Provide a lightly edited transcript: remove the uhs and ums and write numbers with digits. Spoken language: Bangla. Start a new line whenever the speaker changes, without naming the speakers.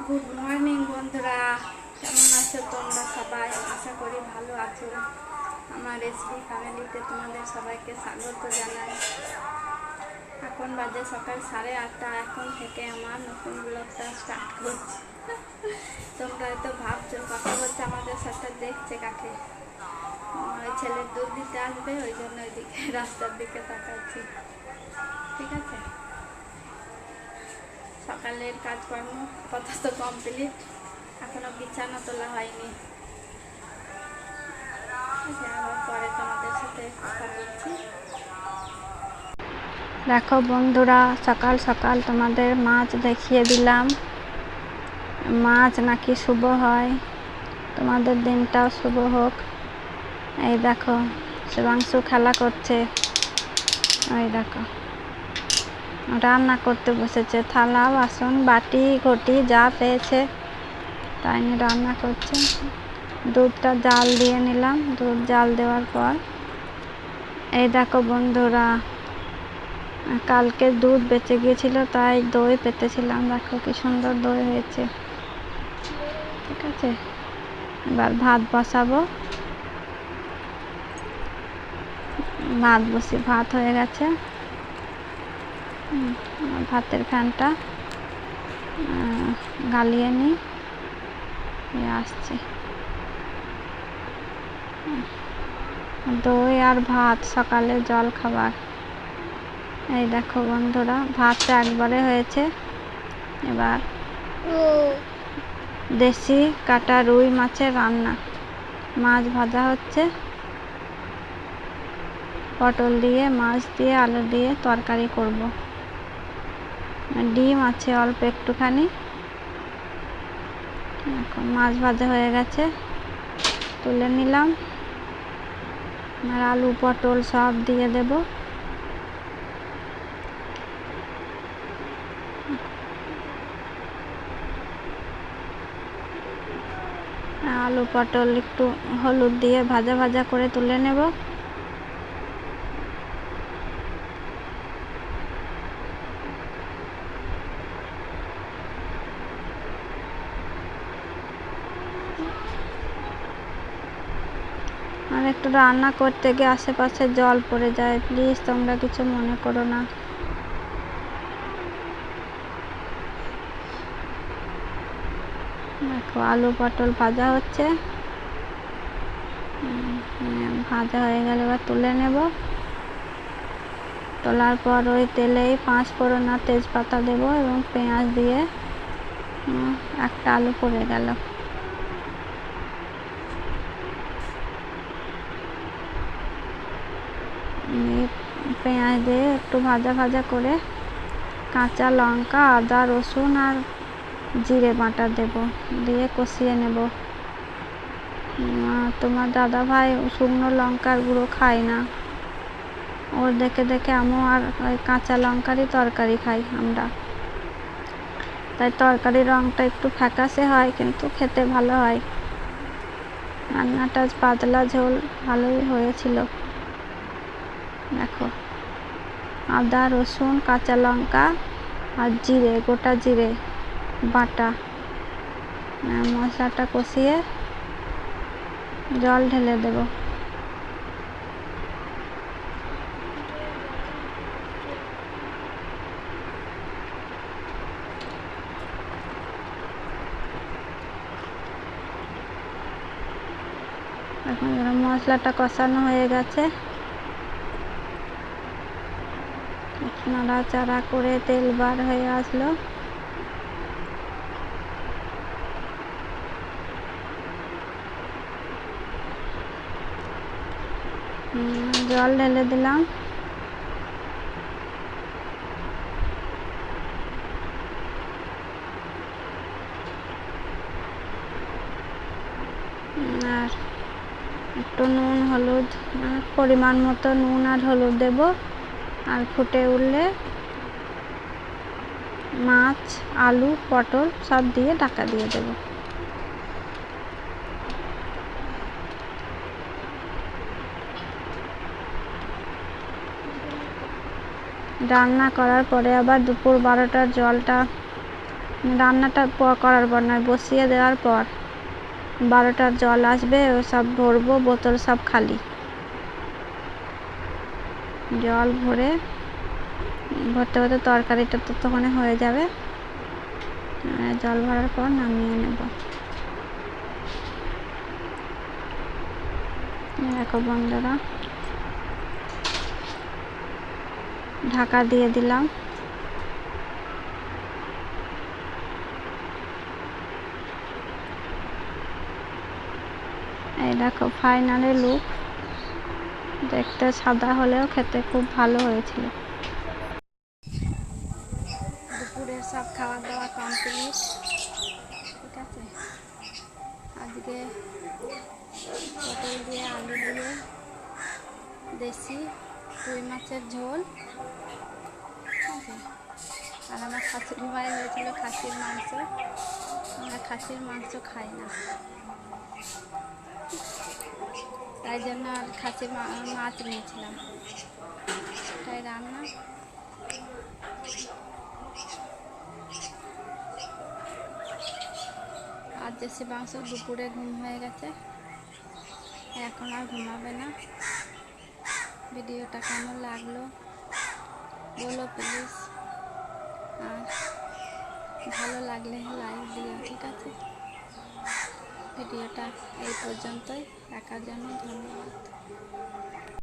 গুড মর্নিং বন্ধুরা, কেমন আছো তোমরা সবাই? আশা করি ভালো আছো। আমার রেসিপি ফ্যামিলিতে তোমাদের সবাইকে স্বাগত জানাই। এখন বাজে সকাল 8:30। এখন থেকে আমার নতুন ব্লগটা স্টার্ট করছি। তোমরা হয়তো ভাবছো কথা বলছে আমাদের সাথে, দেখছে কাকে? ওই ছেলের দুধ দিতে আসবে, ওই জন্য ওইদিকে রাস্তার দিকে তাকাচ্ছি। ঠিক আছে, সকালের কাজকর্ম আপাতত কমপ্লিট, এখনো বিছানা তোলা হয়নি। আবার পরে তোমাদের সাথে কথা বলছি। দেখো বন্ধুরা, সকাল সকাল তোমাদের মাছ দেখিয়ে দিলাম। মাছ নাকি শুভ হয়, তোমাদের দিনটাও শুভ হোক। এই দেখো শিবাংশু খেলা করছে, ওই দেখো রান্না করতে বসেছে। থালা বাসন বাটি ঘটি যা পেয়েছে তাই নিয়ে রান্না করছে। দুধটা জাল দিয়ে নিলাম। দুধ জাল দেওয়ার পর এই দেখো বন্ধুরা, কালকে দুধ বেঁচে গিয়েছিল তাই দই পেতেছিলাম। দেখো কি সুন্দর দই হয়েছে। ঠিক আছে, এবার ভাত বসাবো। ভাত হয়ে গেছে। ভাতের ফ্যানটা গালিয়ে নিই, আসছে। দই আর ভাত সকালে জল খাবার। এই দেখো বন্ধুরা, ভাতটা একবারে হয়েছে। এবার দেশি কাটা রুই মাছের রান্না। মাছ ভাজা হচ্ছে, পটল দিয়ে মাছ দিয়ে আলু দিয়ে তরকারি করব। ডিম আছে অল্প একটুখানি। এখন মাছ ভাজা হয়ে গেছে, তুলে নিলাম। আর আলু পটল সব দিয়ে দেব। আলু পটল একটু হলুদ দিয়ে ভাজা ভাজা করে তুলে নেব। আর একটু রান্না করতে গিয়ে আশেপাশে জল পড়ে যায়, প্লিজ তোমরা কিছু মনে করো না। দেখো আলু পটল ভাজা হচ্ছে। ভাজা হয়ে গেলে এবার তুলে নেব। তোলার পর ওই তেলেই 5 ফোড়ন আর তেজপাতা দেব এবং পেঁয়াজ দিয়ে একটা আলু পড়ে গেল। পেঁয়াজ দিয়ে একটু ভাজা ভাজা করে কাঁচা লঙ্কা আদা রসুন আর জিরে বাটা দেব, দিয়ে কষিয়ে নেব। তোমার দাদা ভাই শুকনো লঙ্কার গুঁড়ো খায় না, ওর দেখে দেখে আমিও আর ওই কাঁচা লঙ্কারই তরকারি খাই আমরা। তাই তরকারির রঙটা একটু ফ্যাকাশে হয়, কিন্তু খেতে ভালো হয়। রান্নাটা পাতলা ঝোল ভালোই হয়েছিল। দেখো আদা রসুন কাঁচা লঙ্কা আর জিরে, গোটা জিরে বাটা, মশলাটা কষিয়ে জল ঢেলে দেব। এখন মশলাটা কষানো হয়ে গেছে, নাড়াচাড়া করে তেল বার হয়ে আসলো। জল ঢেলে দিলাম। আর একটু নুন হলুদ, পরিমাণ মতো নুন আর হলুদ দেব। আর ফুটে উঠলে মাছ আলু পটল সব দিয়ে ঢাকা দিয়ে দেব। রান্না করার পরে আবার দুপুর 12টার জলটা রান্নাটা করার পর নয়, বসিয়ে দেওয়ার পর 12টার জল আসবে, ও সব ভরবো, বোতল সব খালি। জল ভরতে ভরতে তরকারিটা তো তখন হয়ে যাবে। জল ভরার পর নামিয়ে নেব। দেখো বন্ধুরা, ঢাকা দিয়ে দিলাম। এই দেখো ফাইনালি লুক। দেখতে সাদা হলেও খেতে খুব ভালো হয়েছিল। দুপুরের সব খাওয়া দাওয়া কমপ্লিট। ঠিক আছে, আজকে পটল দিয়ে আলু দিয়ে দেশি রুই মাছের ঝোল। ঠিক আছে, আর আমার শাশুড়ি মায়ের হয়েছিল খাসির মাংস। আমরা খাসির মাংস খাই না, তাই জন্য আর খাসির মাছ নিয়েছিলাম। তাই রান্না। আর দেশি মাংস দুপুরে ঘুম হয়ে গেছে, এখন আর ঘুমাবে না। ভিডিওটা কেমন লাগলো বলো প্লিজ, আর ভালো লাগলে লাইক দিও। ঠিক আছে, ভিডিওটা এই পর্যন্তই দেখার জন্য ধন্যবাদ।